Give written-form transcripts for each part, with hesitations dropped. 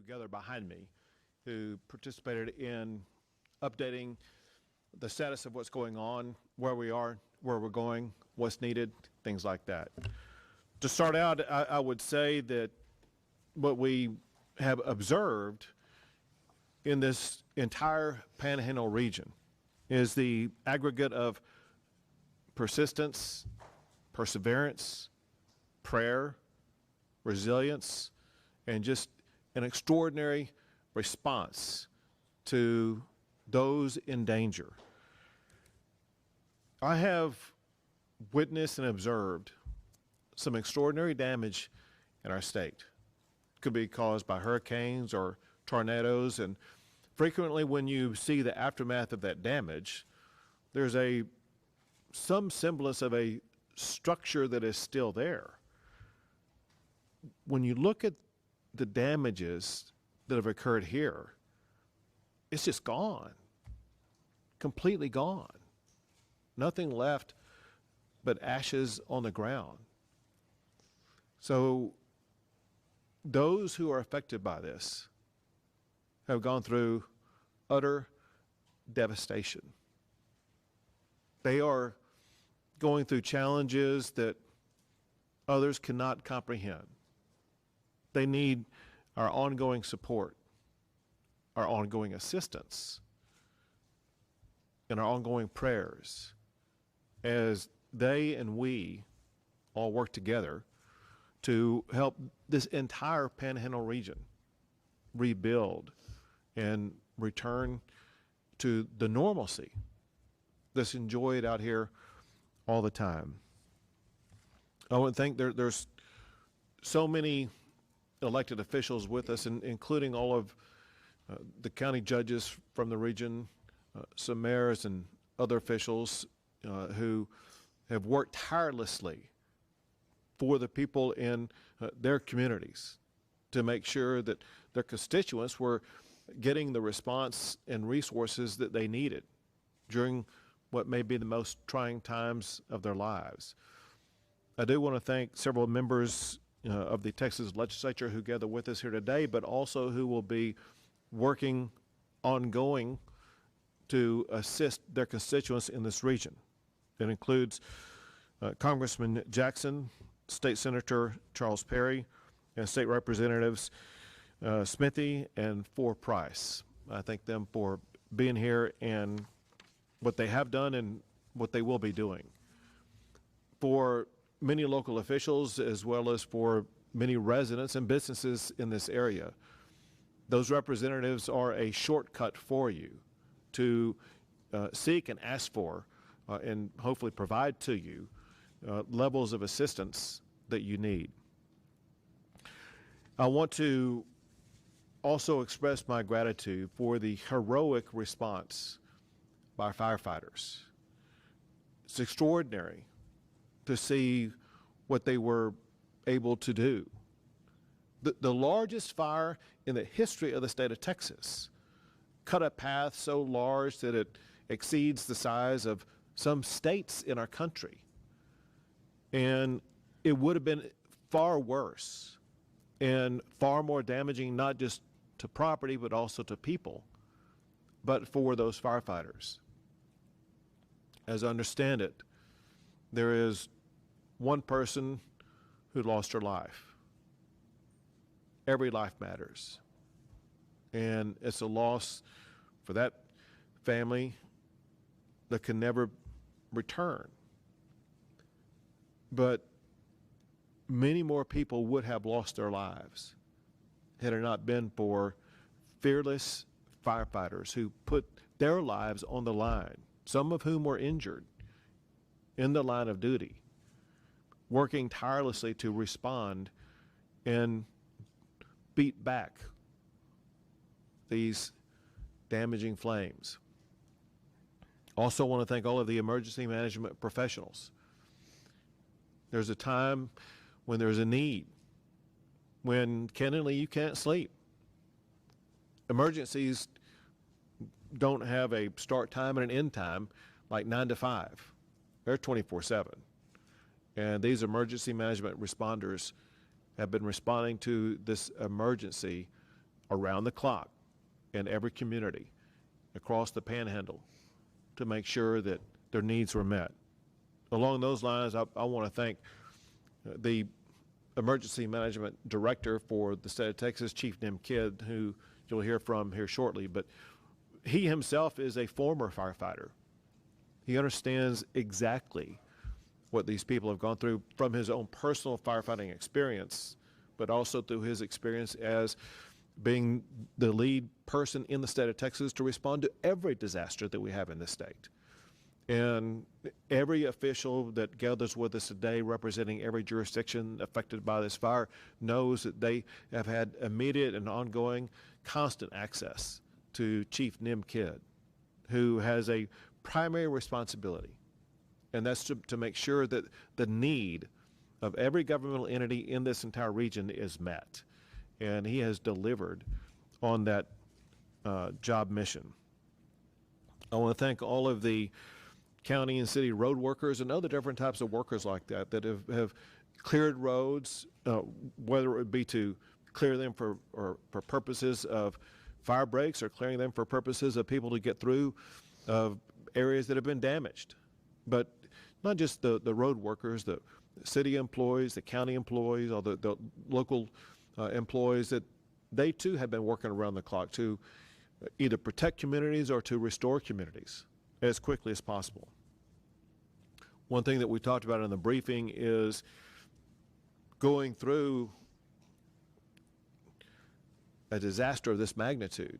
who gathered behind me, who participated in updating the status of what's going on, where we are, where we're going, what's needed, things like that. To start out, I would say that what we have observed in this entire Panhandle region is the aggregate of persistence, perseverance, prayer, resilience, and just an extraordinary response to those in danger. I have witnessed and observed some extraordinary damage in our state. It could be caused by hurricanes or tornadoes, and frequently when you see the aftermath of that damage, there's some semblance of a structure that is still there. When you look at the damages that have occurred here, it's just gone, completely gone. Nothing left but ashes on the ground. So those who are affected by this have gone through utter devastation. They are going through challenges that others cannot comprehend. They need our ongoing support, our ongoing assistance, and our ongoing prayers as they and we all work together to help this entire Panhandle region rebuild and return to the normalcy that's enjoyed out here all the time. I would think there's so many elected officials with us, including all of the county judges from the region, some mayors and other officials who have worked tirelessly for the people in their communities to make sure that their constituents were getting the response and resources that they needed during what may be the most trying times of their lives. I do want to thank several members of the Texas legislature who gather with us here today, but also who will be working ongoing to assist their constituents in this region. It includes Congressman Jackson, State Senator Charles Perry, and State Representatives Smithy and Price. I thank them for being here and what they have done and what they will be doing. For many local officials, as well as for many residents and businesses in this area, those representatives are a shortcut for you to seek and ask for and hopefully provide to you levels of assistance that you need. I want to also express my gratitude for the heroic response by firefighters. It's extraordinary to see what they were able to do. The largest fire in the history of the state of Texas cut a path so large that it exceeds the size of some states in our country. And it would have been far worse and far more damaging, not just to property, but also to people, but for those firefighters. As I understand it, there is one person who lost her life. Every life matters. And it's a loss for that family that can never return. But many more people would have lost their lives had it not been for fearless firefighters who put their lives on the line, some of whom were injured in the line of duty, working tirelessly to respond and beat back these damaging flames. Also want to thank all of the emergency management professionals. There's a time when there's a need, when candidly you can't sleep. Emergencies don't have a start time and an end time like 9 to 5. They're 24/7. And these emergency management responders have been responding to this emergency around the clock in every community across the Panhandle to make sure that their needs were met. Along those lines, I want to thank the Emergency Management Director for the state of Texas, Chief Nim Kidd, who you'll hear from here shortly, but he himself is a former firefighter. He understands exactly what these people have gone through from his own personal firefighting experience, but also through his experience as being the lead person in the state of Texas to respond to every disaster that we have in this state. And every official that gathers with us today, representing every jurisdiction affected by this fire, knows that they have had immediate and ongoing constant access to Chief Nim Kidd, who has a primary responsibility, and that's to make sure that the need of every governmental entity in this entire region is met. And he has delivered on that job mission. I want to thank all of the county and city road workers and other different types of workers like that that have cleared roads, whether it would be to clear them for purposes of fire breaks or clearing them for purposes of people to get through areas that have been damaged. But not just the road workers, the city employees, the county employees, or the local employees, that they too have been working around the clock to either protect communities or to restore communities as quickly as possible. One thing that we talked about in the briefing is going through a disaster of this magnitude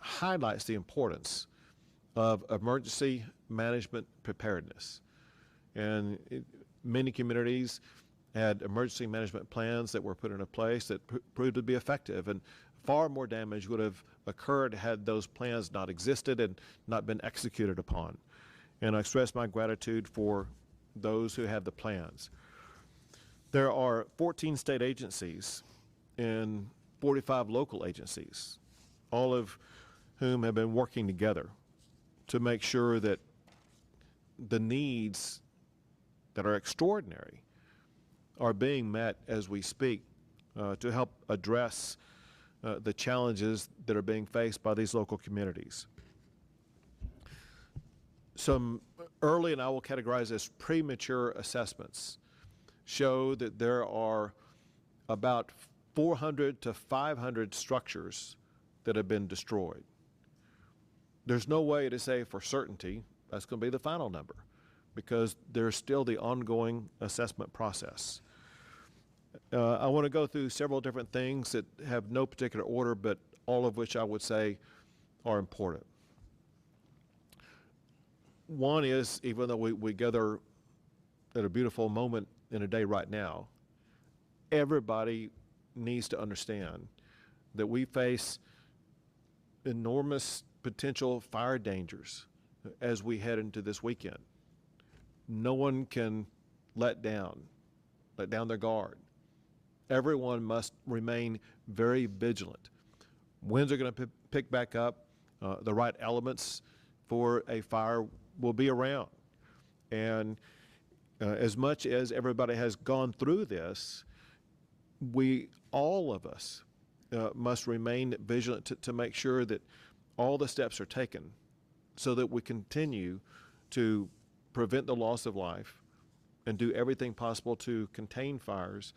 highlights the importance of emergency management preparedness. And many communities had emergency management plans that were put into place that proved to be effective, and far more damage would have occurred had those plans not existed and not been executed upon. And I express my gratitude for those who have the plans. There are 14 state agencies and 45 local agencies, all of whom have been working together to make sure that the needs that are extraordinary are being met as we speak to help address the challenges that are being faced by these local communities. Some early, and I will categorize as premature assessments, show that there are about 400 to 500 structures that have been destroyed. There's no way to say for certainty that's going to be the final number, because there's still the ongoing assessment process. I want to go through several different things that have no particular order, but all of which I would say are important. One is, even though we gather at a beautiful moment in a day right now, everybody needs to understand that we face enormous potential fire dangers as we head into this weekend. No one can let down their guard. Everyone must remain very vigilant. Winds are going to pick back up. The right elements for a fire will be around. And as much as everybody has gone through this, all of us must remain vigilant to make sure that all the steps are taken so that we continue to prevent the loss of life and do everything possible to contain fires,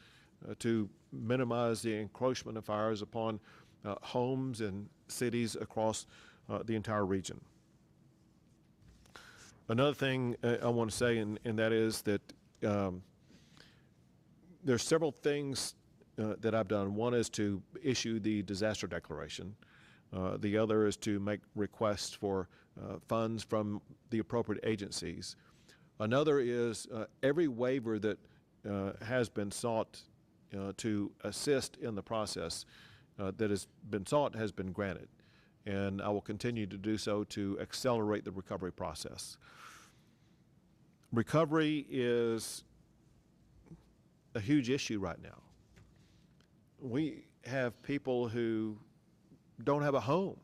to minimize the encroachment of fires upon homes and cities across the entire region. Another thing I want to say, and that is that there's several things that I've done. One is to issue the disaster declaration. The other is to make requests for funds from the appropriate agencies. Another is every waiver that has been sought to assist in the process that has been sought has been granted. And I will continue to do so to accelerate the recovery process. Recovery is a huge issue right now. We have people who don't have a home,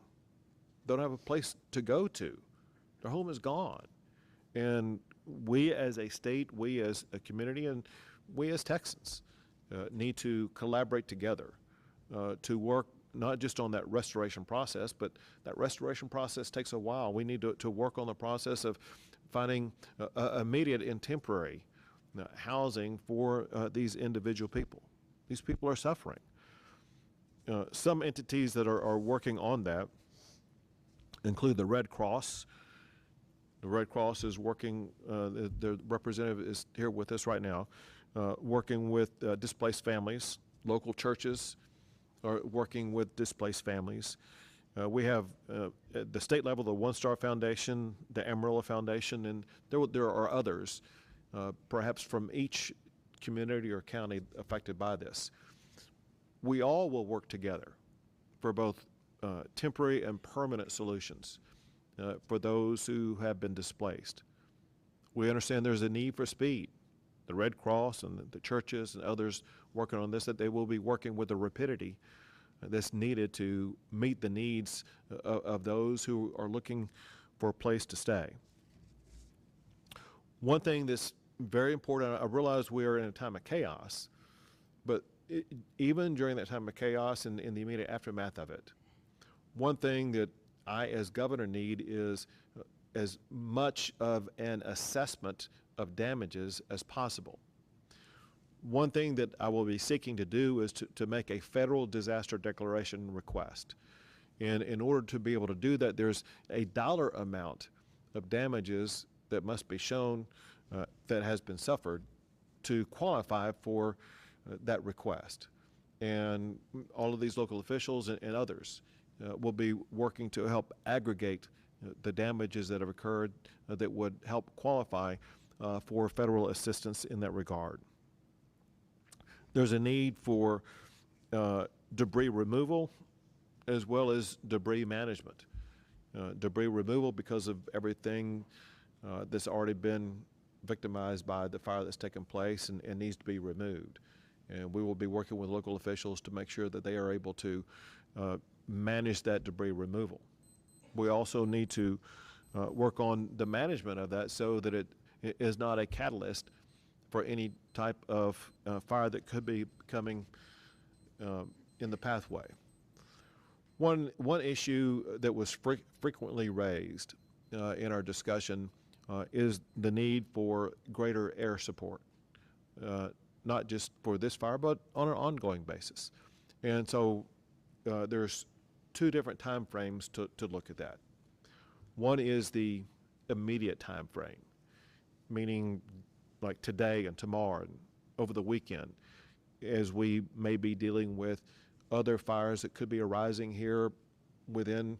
don't have a place to go to. Their home is gone. And we as a state, we as a community, and we as Texans need to collaborate together to work not just on that restoration process, but that restoration process takes a while. We need to work on the process of finding immediate and temporary housing for these individual people. These people are suffering. Some entities that are working on that include the Red Cross. The Red Cross is working, their representative is here with us right now, working with displaced families. Local churches are working with displaced families. We have at the state level the One Star Foundation, the Amarillo Foundation, and there are others, perhaps from each community or county affected by this. We all will work together for both temporary and permanent solutions for those who have been displaced. We understand there's a need for speed. The Red Cross and the churches and others working on this, that they will be working with the rapidity that's needed to meet the needs of those who are looking for a place to stay. One thing that's very important, I realize we are in a time of chaos, but even during that time of chaos and in the immediate aftermath of it, one thing that I as governor need is as much of an assessment of damages as possible. One thing that I will be seeking to do is to make a federal disaster declaration request. And in order to be able to do that, there's a dollar amount of damages that must be shown that has been suffered to qualify for that request. And all of these local officials and others will be working to help aggregate the damages that have occurred that would help qualify for federal assistance in that regard. There's a need for debris removal as well as debris management. Debris removal because of everything that's already been victimized by the fire that's taken place and needs to be removed. And we will be working with local officials to make sure that they are able to manage that debris removal. We also need to work on the management of that so that it is not a catalyst for any type of fire that could be coming in the pathway. One issue that was frequently raised in our discussion is the need for greater air support, not just for this fire, but on an ongoing basis. And so there's two different time frames to look at that. One is the immediate time frame, meaning like today and tomorrow and over the weekend, as we may be dealing with other fires that could be arising here within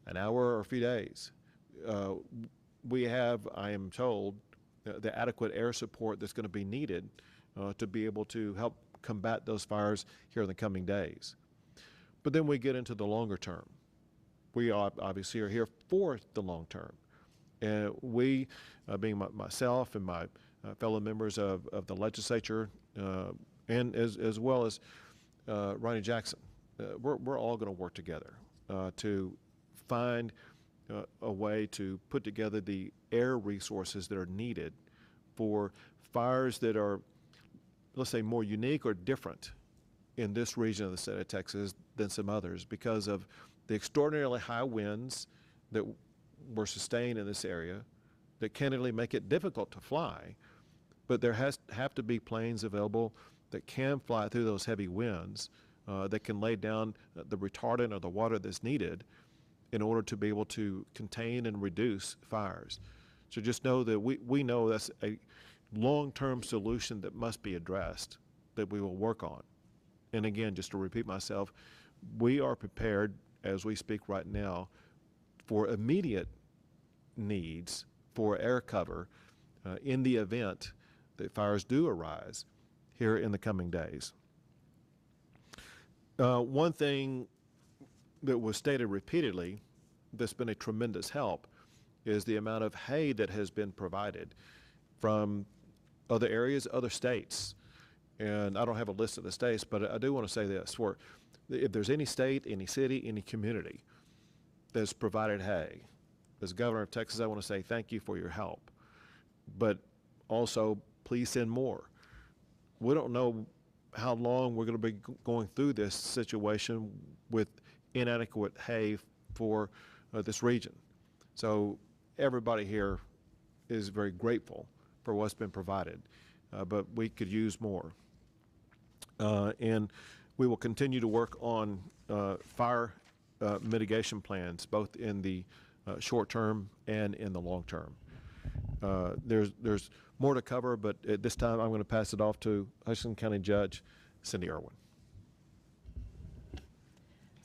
an hour or a few days. We have, I am told, the adequate air support that's going to be needed to be able to help combat those fires here in the coming days. But then we get into the longer term. We obviously are here for the long term. And we, being myself and my fellow members of the legislature, and as well as Ronnie Jackson, we're all going to work together to find a way to put together the air resources that are needed for fires that are, let's say, more unique or different in this region of the state of Texas than some others because of the extraordinarily high winds that were sustained in this area that candidly make it difficult to fly. But there have to be planes available that can fly through those heavy winds, that can lay down the retardant or the water that's needed in order to be able to contain and reduce fires. So just know that we know that's a long-term solution that must be addressed, that we will work on. And again, just to repeat myself, we are prepared as we speak right now for immediate needs for air cover in the event that fires do arise here in the coming days. One thing that was stated repeatedly that's been a tremendous help is the amount of hay that has been provided from other areas, other states. And I don't have a list of the states, but I do want to say this. If there's any state, any city, any community that's provided hay, as governor of Texas, I want to say thank you for your help. But also, please send more. We don't know how long we're going to be going through this situation with inadequate hay for this region. So everybody here is very grateful for what's been provided, but we could use more. And we will continue to work on fire mitigation plans, both in the short term and in the long term. There's more to cover, but at this time I'm going to pass it off to Hutchinson County Judge Cindy Irwin.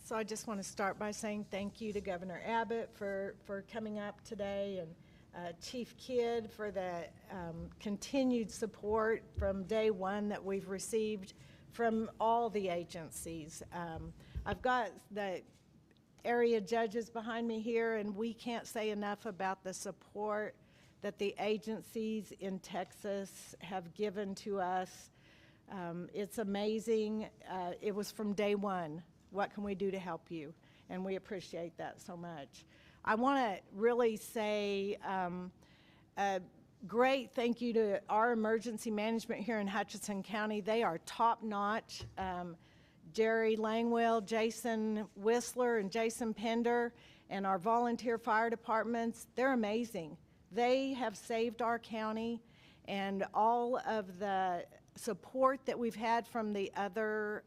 So I just want to start by saying thank you to Governor Abbott for coming up today, and Chief Kidd for the continued support from day one that we've received from all the agencies. I've got the area judges behind me here, and we can't say enough about the support that the agencies in Texas have given to us. It's amazing. It was from day one. What can we do to help you? And we appreciate that so much. I want to really say a great thank you to our emergency management here in Hutchinson County. They are top-notch. Jerry Langwell, Jason Whistler, and Jason Pender, and our volunteer fire departments, they're amazing. They have saved our county, and all of the support that we've had from the other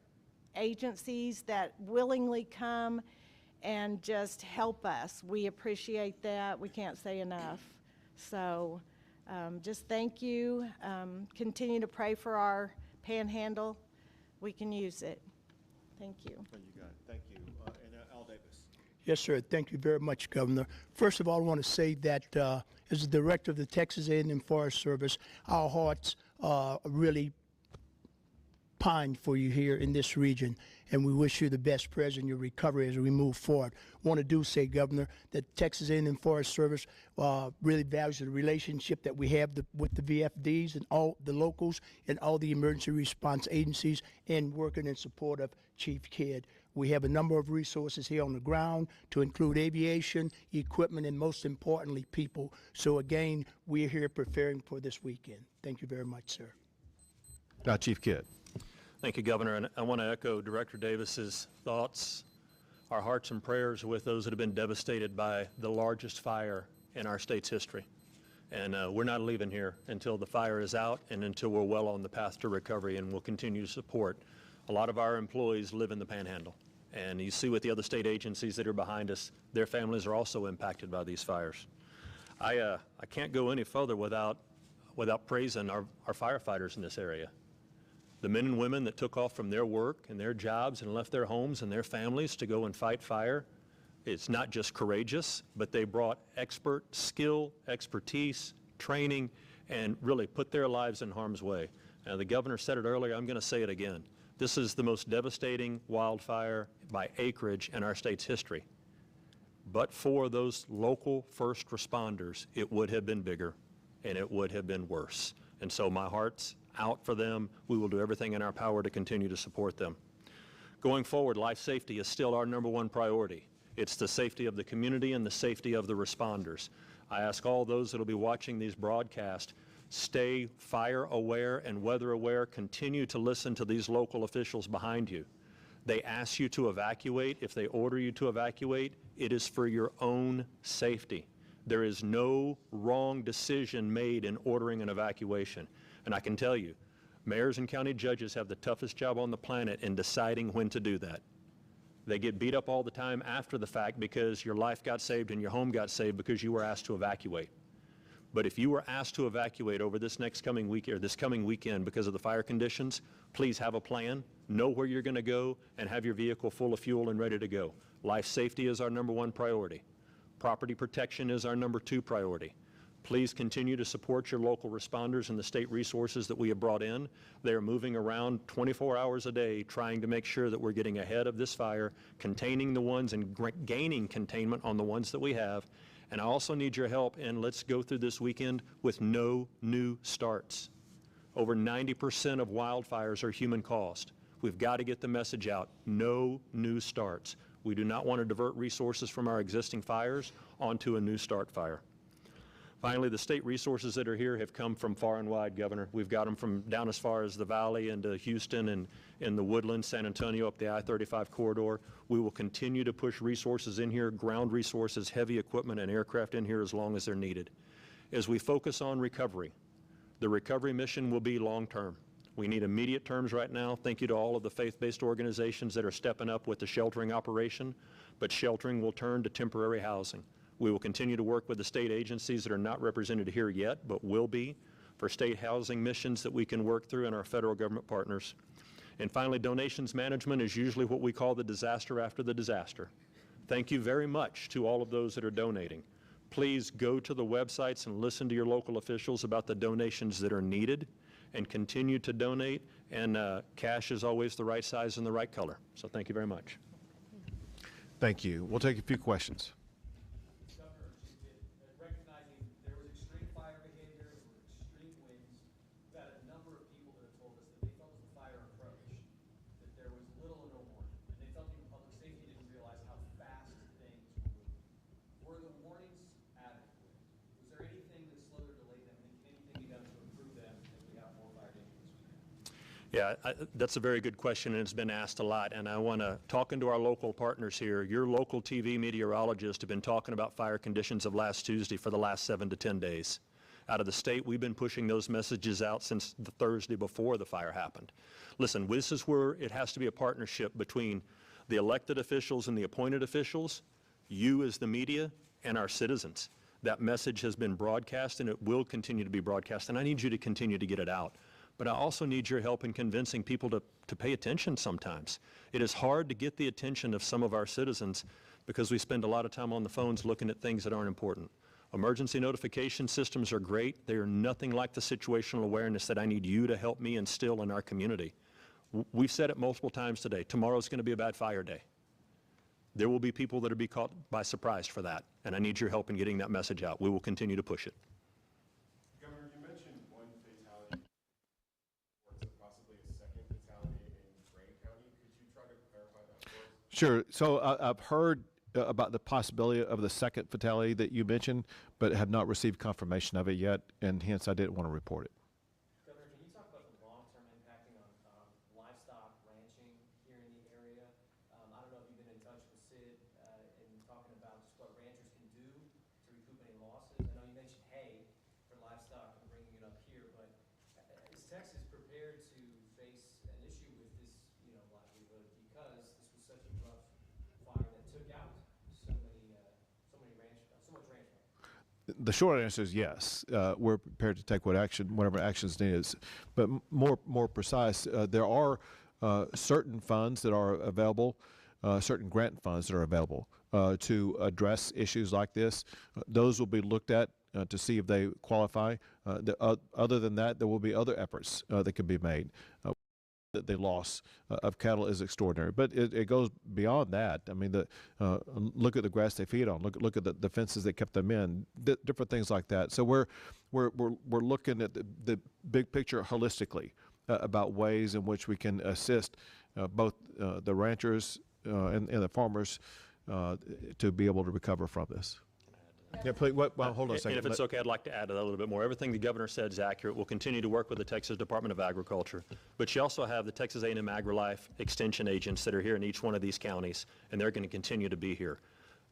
agencies that willingly come and just help us. We appreciate that. We can't say enough. So just thank you. Continue to pray for our Panhandle. We can use it. Thank you. You got it. Thank you. And Al Davis. Yes, sir. Thank you very much, Governor. First of all, I want to say that as the director of the Texas A&M Forest Service, our hearts really pine for you here in this region, and we wish you the best prayers in your recovery as we move forward. Want to say, Governor, that Texas A&M Forest Service really values the relationship that we have with the VFDs and all the locals and all the emergency response agencies, and working in support of Chief Kidd. We have a number of resources here on the ground to include aviation, equipment, and most importantly, people. So again, we're here preparing for this weekend. Thank you very much, sir. Now, Chief Kidd. Thank you, Governor, and I want to echo Director Davis's thoughts. Our hearts and prayers are with those that have been devastated by the largest fire in our state's history. And we're not leaving here until the fire is out and until we're well on the path to recovery, and we'll continue to support. A lot of our employees live in the Panhandle, and you see with the other state agencies that are behind us, their families are also impacted by these fires. I can't go any further without praising our firefighters in this area. The men and women that took off from their work and their jobs and left their homes and their families to go and fight fire, it's not just courageous, but they brought expert skill, expertise, training, and really put their lives in harm's way. Now, the governor said it earlier, I'm going to say it again. This is the most devastating wildfire by acreage in our state's history. But for those local first responders, it would have been bigger and it would have been worse. And so my heart's out for them. We will do everything in our power to continue to support them. Going forward, life safety is still our #1 priority. It's the safety of the community and the safety of the responders. I ask all those that will be watching these broadcasts, stay fire aware and weather aware. Continue to listen to these local officials behind you. They ask you to evacuate. If they order you to evacuate, it is for your own safety. There is no wrong decision made in ordering an evacuation. And I can tell you, mayors and county judges have the toughest job on the planet in deciding when to do that. They get beat up all the time after the fact because your life got saved and your home got saved because you were asked to evacuate. But if you were asked to evacuate over this coming week or this coming weekend because of the fire conditions, please have a plan, know where you're going to go, and have your vehicle full of fuel and ready to go. Life safety is our #1 priority. Property protection is our #2 priority. Please continue to support your local responders and the state resources that we have brought in. They are moving around 24 hours a day trying to make sure that we're getting ahead of this fire, containing the ones and gaining containment on the ones that we have. And I also need your help, and let's go through this weekend with no new starts. Over 90% of wildfires are human caused. We've got to get the message out, no new starts. We do not want to divert resources from our existing fires onto a new start fire. Finally, the state resources that are here have come from far and wide, Governor. We've got them from down as far as the Valley into Houston and in the Woodlands, San Antonio, up the I-35 corridor. We will continue to push resources in here, ground resources, heavy equipment, and aircraft in here as long as they're needed. As we focus on recovery, the recovery mission will be long-term. We need immediate terms right now. Thank you to all of the faith-based organizations that are stepping up with the sheltering operation, but sheltering will turn to temporary housing. We will continue to work with the state agencies that are not represented here yet, but will be, for state housing missions that we can work through and our federal government partners. And finally, donations management is usually what we call the disaster after the disaster. Thank you very much to all of those that are donating. Please go to the websites and listen to your local officials about the donations that are needed and continue to donate. And cash is always the right size and the right color. So thank you very much. Thank you. We'll take a few questions. Yeah, that's a very good question, and it's been asked a lot. And I want to, talking to our local partners here, your local TV meteorologists have been talking about fire conditions of last Tuesday for the last 7 to 10 days. Out of the state, we've been pushing those messages out since the Thursday before the fire happened. Listen, this is where it has to be a partnership between the elected officials and the appointed officials, you as the media, and our citizens. That message has been broadcast, and it will continue to be broadcast, and I need you to continue to get it out. But I also need your help in convincing people to pay attention sometimes. It is hard to get the attention of some of our citizens because we spend a lot of time on the phones looking at things that aren't important. Emergency notification systems are great. They are nothing like the situational awareness that I need you to help me instill in our community. We've said it multiple times today. Tomorrow's going to be a bad fire day. There will be people that will be caught by surprise for that, and I need your help in getting that message out. We will continue to push it. Governor, you mentioned one fatality, possibly a second fatality in Grant County. Could you try to clarify that for us? Sure. So I've heard about the possibility of the second fatality that you mentioned, but have not received confirmation of it yet, and hence I didn't want to report it. Governor, can you talk about the long-term impacting on livestock ranching here in the area? I don't know if you've been in touch with Sid and talking about just what ranchers can do to recoup any losses. I know you mentioned hay for livestock and bringing it up here, but is Texas prepared to face an issue with this, livelihood because this was such a rough fire that took out so much ranch land? The short answer is yes. We're prepared to take whatever actions needed. But more precise, there are certain funds that are available, certain grant funds that are available to address issues like this. Those will be looked at to see if they qualify. Other than that, there will be other efforts that can be made. The loss of cattle is extraordinary, but it goes beyond that. I mean, look at the grass they feed on. Look at the fences that kept them in. Different things like that. So we're looking at the big picture holistically about ways in which we can assist both the ranchers and the farmers to be able to recover from this. Yeah, please. Well, hold on a second. And if it's okay, I'd like to add to that a little bit more. Everything the governor said is accurate. We'll continue to work with the Texas Department of Agriculture. But you also have the Texas A&M AgriLife extension agents that are here in each one of these counties, and they're going to continue to be here.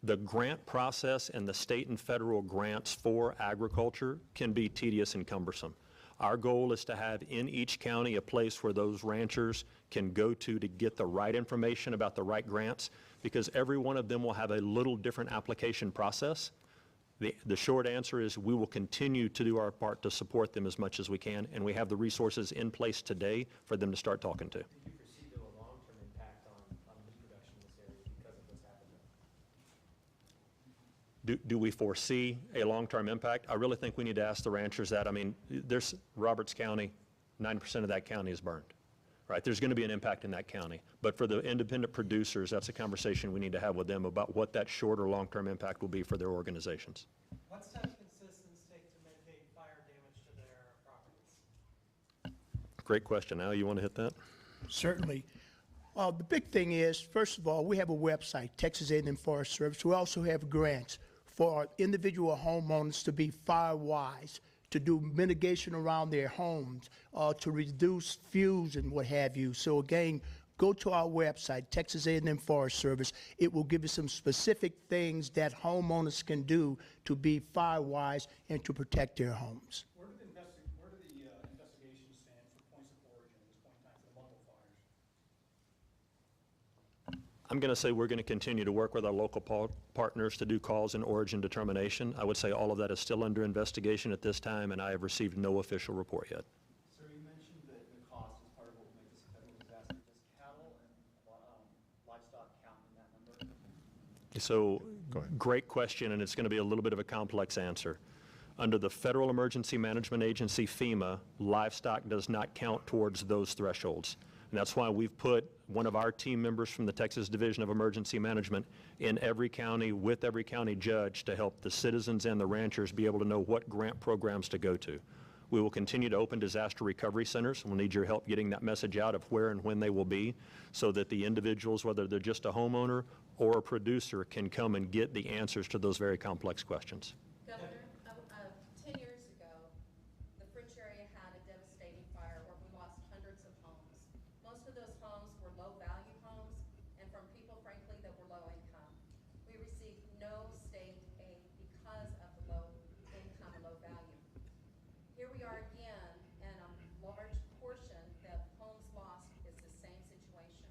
The grant process and the state and federal grants for agriculture can be tedious and cumbersome. Our goal is to have in each county a place where those ranchers can go to get the right information about the right grants, because every one of them will have a little different application process. The short answer is we will continue to do our part to support them as much as we can, and we have the resources in place today for them to start talking to. Do you foresee, though, a long-term impact on meat production in this area because of what's happened there? Do we foresee a long-term impact? I really think we need to ask the ranchers that. I mean, there's Roberts County, 90% of that county is burned, right? There's going to be an impact in that county. But for the independent producers, that's a conversation we need to have with them about what that short or long-term impact will be for their organizations. What steps can citizens take to mitigate fire damage to their properties? Great question. Al, you want to hit that? Certainly. The big thing is, first of all, we have a website, Texas A&M Forest Service. We also have grants, for individual homeowners to be fire wise, to do mitigation around their homes, to reduce fuels and what have you. So again, go to our website, Texas A&M Forest Service. It will give you some specific things that homeowners can do to be fire wise and to protect their homes. Where do the investigations stand for points of origin at this point in time for the multiple fires? I'm going to say we're going to continue to work with our local partners to do cause and origin determination. I would say all of that is still under investigation at this time, and I have received no official report yet. Sir, you mentioned that the cost is part of what will make this a federal disaster. Does cattle and livestock count in that number? So, great question, and it's going to be a little bit of a complex answer. Under the Federal Emergency Management Agency, FEMA, livestock does not count towards those thresholds. And that's why we've put one of our team members from the Texas Division of Emergency Management in every county with every county judge to help the citizens and the ranchers be able to know what grant programs to go to. We will continue to open disaster recovery centers. We'll need your help getting that message out of where and when they will be so that the individuals, whether they're just a homeowner or a producer, can come and get the answers to those very complex questions. Governor, 10 years ago, the French area had a devastating fire where we lost hundreds of homes. Most of those homes were low-value homes and from people, frankly, that were low income. We received no state aid because of the low income and low value. Here we are again, and a large portion that homes lost is the same situation.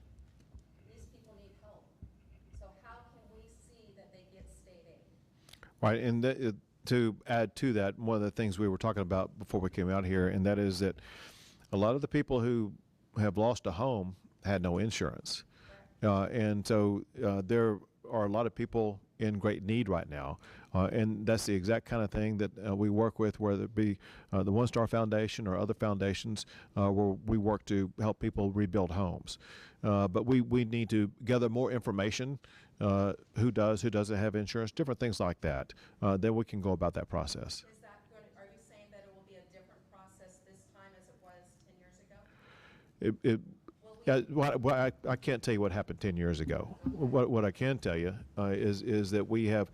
These people need help. So how can we see that they get state aid? Right, and to add to that, one of the things we were talking about before we came out here, and that is that a lot of the people who have lost a home had no insurance. And so there are a lot of people in great need right now. And that's the exact kind of thing that we work with, whether it be the One Star Foundation or other foundations where we work to help people rebuild homes. But we need to gather more information, who does, who doesn't have insurance, different things like that. Then we can go about that process. Is that going to, are you saying that it will be a different process this time as it was 10 years ago? I can't tell you what happened 10 years ago. What I can tell you is that we have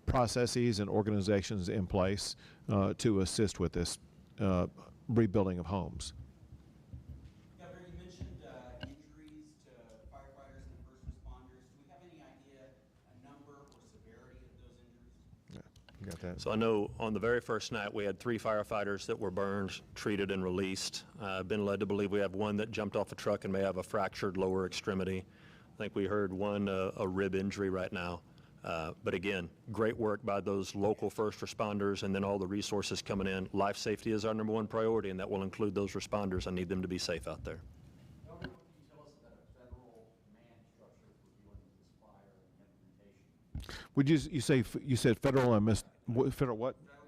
processes and organizations in place to assist with this rebuilding of homes. Governor, you mentioned injuries to firefighters and first responders. Do we have any idea, a number or severity of those injuries? You got that? So I know on the very first night we had 3 firefighters that were burned, treated, and released. I've been led to believe we have one that jumped off a truck and may have a fractured lower extremity. I think we heard one a rib injury right now. But again, great work by those local first responders and then all the resources coming in. Life safety is our #1 priority, and that will include those responders. I need them to be safe out there. Governor, can you tell us about a federal command structure for dealing with this fire and implementation? Would you said federal? I missed federal what? Federal,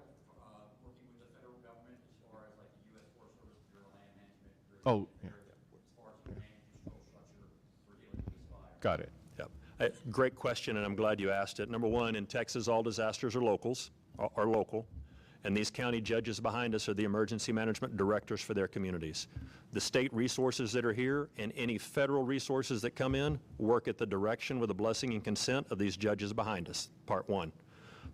working with the federal government as far as like the U.S. Forest Service, Bureau of Land Management, Oh, yeah. as far as the command control structure for dealing with this fire. Got it. Yep. Great question, and I'm glad you asked it. Number one, in Texas, all disasters are local, and these county judges behind us are the emergency management directors for their communities. The state resources that are here and any federal resources that come in work at the direction with the blessing and consent of these judges behind us, part one.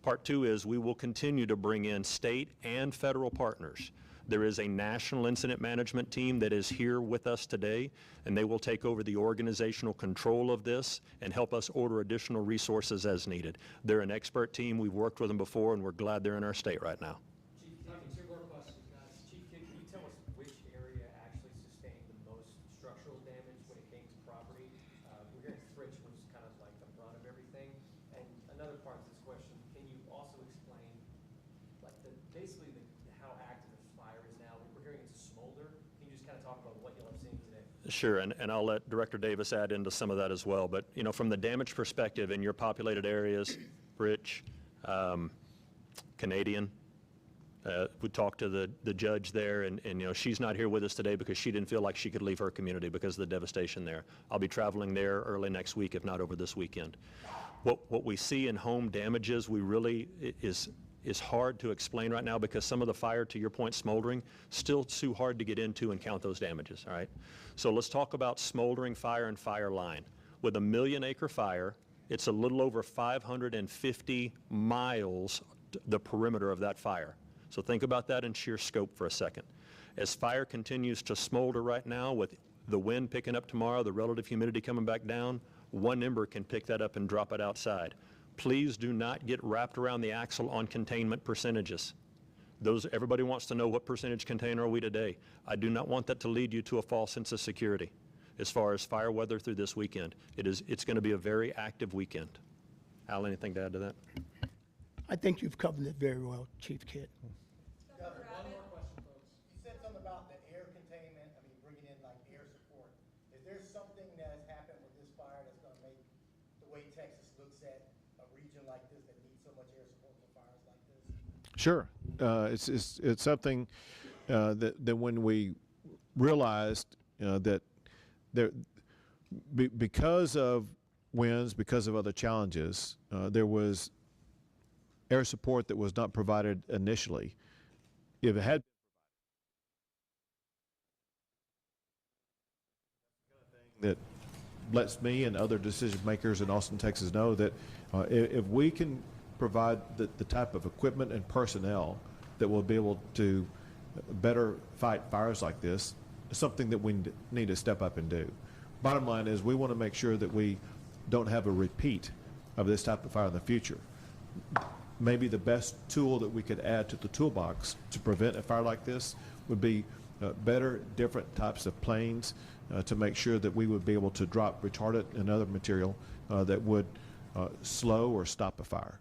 Part two is we will continue to bring in state and federal partners. There is a national incident management team that is here with us today, and they will take over the organizational control of this and help us order additional resources as needed. They're an expert team. We've worked with them before, and we're glad they're in our state right now. Chief, two more questions, guys. Chief, can you tell us which area actually sustained the most structural damage when it came to property? We're hearing Fritch was kind of like the brunt of everything. And another part of this question, can you also explain, like, basically how active this fire is now? We're hearing it's a smolder. Can you just kind of talk about what you'll have seen today? Sure, and I'll let Director Davis add into some of that as well. But, you know, from the damage perspective in your populated areas, Rich, Canadian, we talked to the judge there, and you know, she's not here with us today because she didn't feel like she could leave her community because of the devastation there. I'll be traveling there early next week, if not over this weekend. What we see in home damages, we really is hard to explain right now because some of the fire, to your point, smoldering, still too hard to get into and count those damages, all right? So let's talk about smoldering fire and fire line. With a 1 million acre fire, It's a little over 550 miles, the perimeter of that fire. So think about that in sheer scope for a second. As fire continues to smolder right now, with the wind picking up tomorrow, the relative humidity coming back down, one ember can pick that up and drop it outside. Please do not get wrapped around the axle on containment percentages. Everybody wants to know what percentage container are we today. I do not want that to lead you to a false sense of security. As far as fire weather through this weekend, it's going to be a very active weekend. Al, anything to add to that? I think you've covered it very well, Chief Kidd. Governor, one more question, folks. You said something about the air containment, bringing in like air support. Is there something that has happened with this fire that's going to make the way Texas looks at a region like this that needs so much air support for fires like this? Sure. It's something that when we realized that because of winds, because of other challenges, there was air support that was not provided initially. If it had that lets me and other decision makers in Austin, Texas know that if we can provide the type of equipment and personnel that will be able to better fight fires like this, it's something that we need to step up and do. Bottom line is we want to make sure that we don't have a repeat of this type of fire in the future. Maybe the best tool that we could add to the toolbox to prevent a fire like this would be better, different types of planes to make sure that we would be able to drop retardant and other material that would slow or stop a fire.